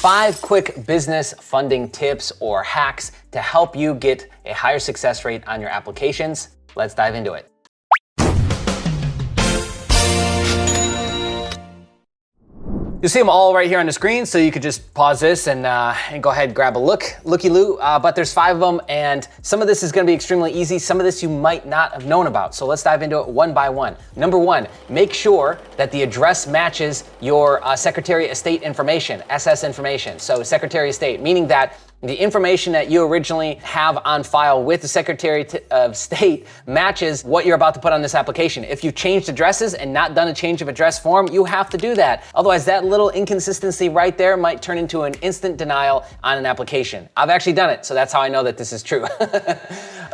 5 quick business funding tips or hacks to help you get a higher success rate on your applications. Let's dive into it. You'll see them all right here on the screen, so you could just pause this and go ahead and grab a looky-loo. But there's 5 of them, and some of this is gonna be extremely easy. Some of this you might not have known about. So let's dive into it one by one. Number 1, make sure that the address matches your Secretary of State information, SS information. So Secretary of State, meaning that the information that you originally have on file with the Secretary of State matches what you're about to put on this application. If you've changed addresses and not done a change of address form, you have to do that. Otherwise, that little inconsistency right there might turn into an instant denial on an application. I've actually done it, so that's how I know that this is true.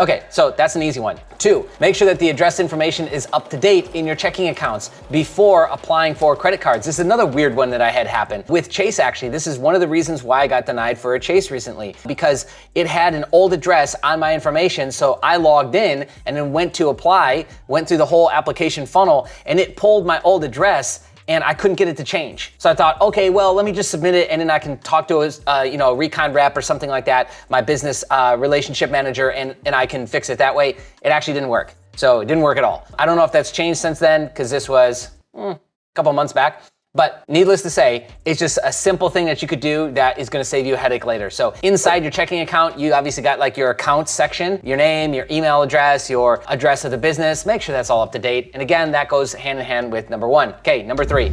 Okay, so that's an easy one. 2, make sure that the address information is up to date in your checking accounts before applying for credit cards. This is another weird one that I had happen. With Chase, actually, this is one of the reasons why I got denied for a Chase recently, because it had an old address on my information. So I logged in and then went to apply, went through the whole application funnel, and it pulled my old address and I couldn't get it to change. So I thought, okay, well, let me just submit it and then I can talk to a recon rep or something like that, my business relationship manager, and I can fix it that way. It actually didn't work. So it didn't work at all. I don't know if that's changed since then, because this was a couple months back. But needless to say, it's just a simple thing that you could do that is gonna save you a headache later. So inside your checking account, you obviously got like your accounts section, your name, your email address, your address of the business. Make sure that's all up to date. And again, that goes hand in hand with number 1. Okay, number 3.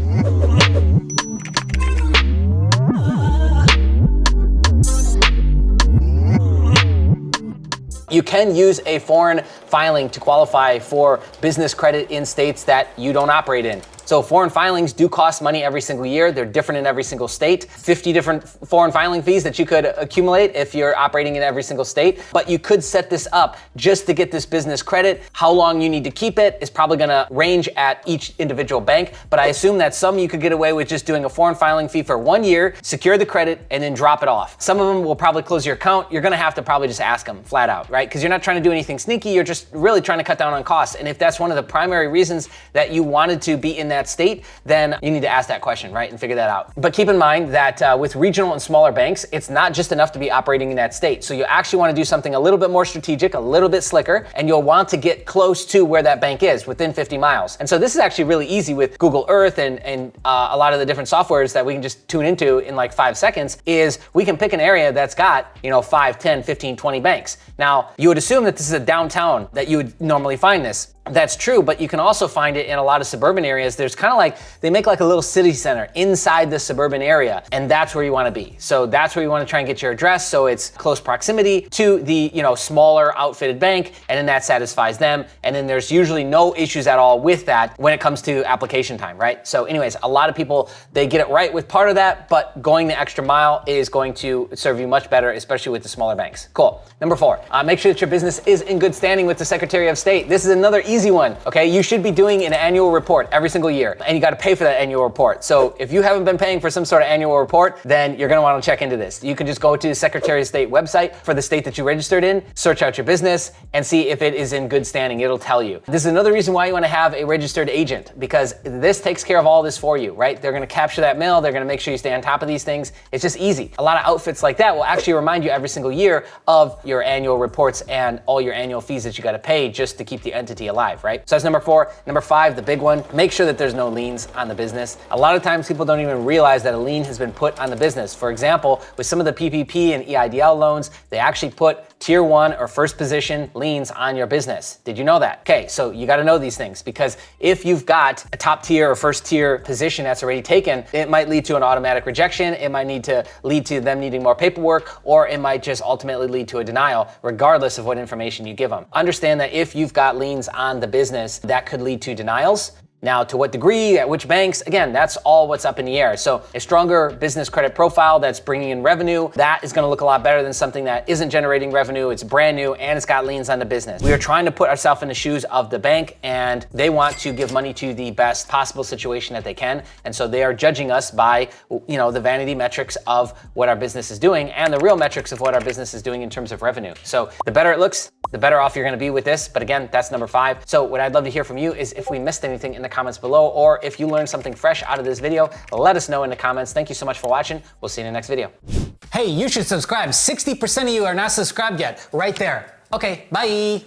You can use a foreign filing to qualify for business credit in states that you don't operate in. So foreign filings do cost money every single year. They're different in every single state. 50 different foreign filing fees that you could accumulate if you're operating in every single state. But you could set this up just to get this business credit. How long you need to keep it is probably gonna range at each individual bank. But I assume that some you could get away with just doing a foreign filing fee for 1 year, secure the credit, and then drop it off. Some of them will probably close your account. You're gonna have to probably just ask them flat out, right? Because you're not trying to do anything sneaky. You're just really trying to cut down on costs. And if that's one of the primary reasons that you wanted to be in that state, then you need to ask that question, right, and figure that out. But keep in mind that with regional and smaller banks, it's not just enough to be operating in that state. So you actually want to do something a little bit more strategic, a little bit slicker, and you'll want to get close to where that bank is, within 50 miles. And so this is actually really easy with Google Earth and a lot of the different softwares that we can just tune into in like 5 seconds. Is we can pick an area that's got 5, 10, 15, 20 banks. Now, you would assume that this is a downtown that you would normally find this. That's true, but you can also find it in a lot of suburban areas. There's kind of like, they make like a little city center inside the suburban area, and that's where you want to be. So that's where you want to try and get your address, so it's close proximity to the smaller outfitted bank, and then that satisfies them. And then there's usually no issues at all with that when it comes to application time, right? So anyways, a lot of people, they get it right with part of that, but going the extra mile is going to serve you much better, especially with the smaller banks. Cool. Number 4, make sure that your business is in good standing with the Secretary of State. This is another easy one, okay? You should be doing an annual report every single year, and you got to pay for that annual report. So if you haven't been paying for some sort of annual report, then you're going to want to check into this. You can just go to the Secretary of State website for the state that you registered in, search out your business, and see if it is in good standing. It'll tell you. This is another reason why you want to have a registered agent, because this takes care of all this for you, right? They're going to capture that mail. They're going to make sure you stay on top of these things. It's just easy. A lot of outfits like that will actually remind you every single year of your annual reports and all your annual fees that you got to pay just to keep the entity alive, right? So that's number 4. Number 5, the big one, make sure that there's no liens on the business. A lot of times people don't even realize that a lien has been put on the business. For example, with some of the PPP and EIDL loans, they actually put tier 1 or first position liens on your business. Did you know that? Okay, so you got to know these things, because if you've got a top tier or first tier position that's already taken, it might lead to an automatic rejection. It might need to lead to them needing more paperwork, or it might just ultimately lead to a denial, regardless of what information you give them. Understand that if you've got liens on the business, that could lead to denials. Now, to what degree, at which banks, again, that's all what's up in the air. So a stronger business credit profile that's bringing in revenue, that is gonna look a lot better than something that isn't generating revenue, it's brand new, and it's got liens on the business. We are trying to put ourselves in the shoes of the bank, and they want to give money to the best possible situation that they can. And so they are judging us by, the vanity metrics of what our business is doing and the real metrics of what our business is doing in terms of revenue. So the better it looks, the better off you're gonna be with this. But again, that's number 5. So what I'd love to hear from you is if we missed anything in the comments below, or if you learned something fresh out of this video, let us know in the comments. Thank you so much for watching. We'll see you in the next video. Hey, you should subscribe. 60% of you are not subscribed yet. Right there. Okay, bye.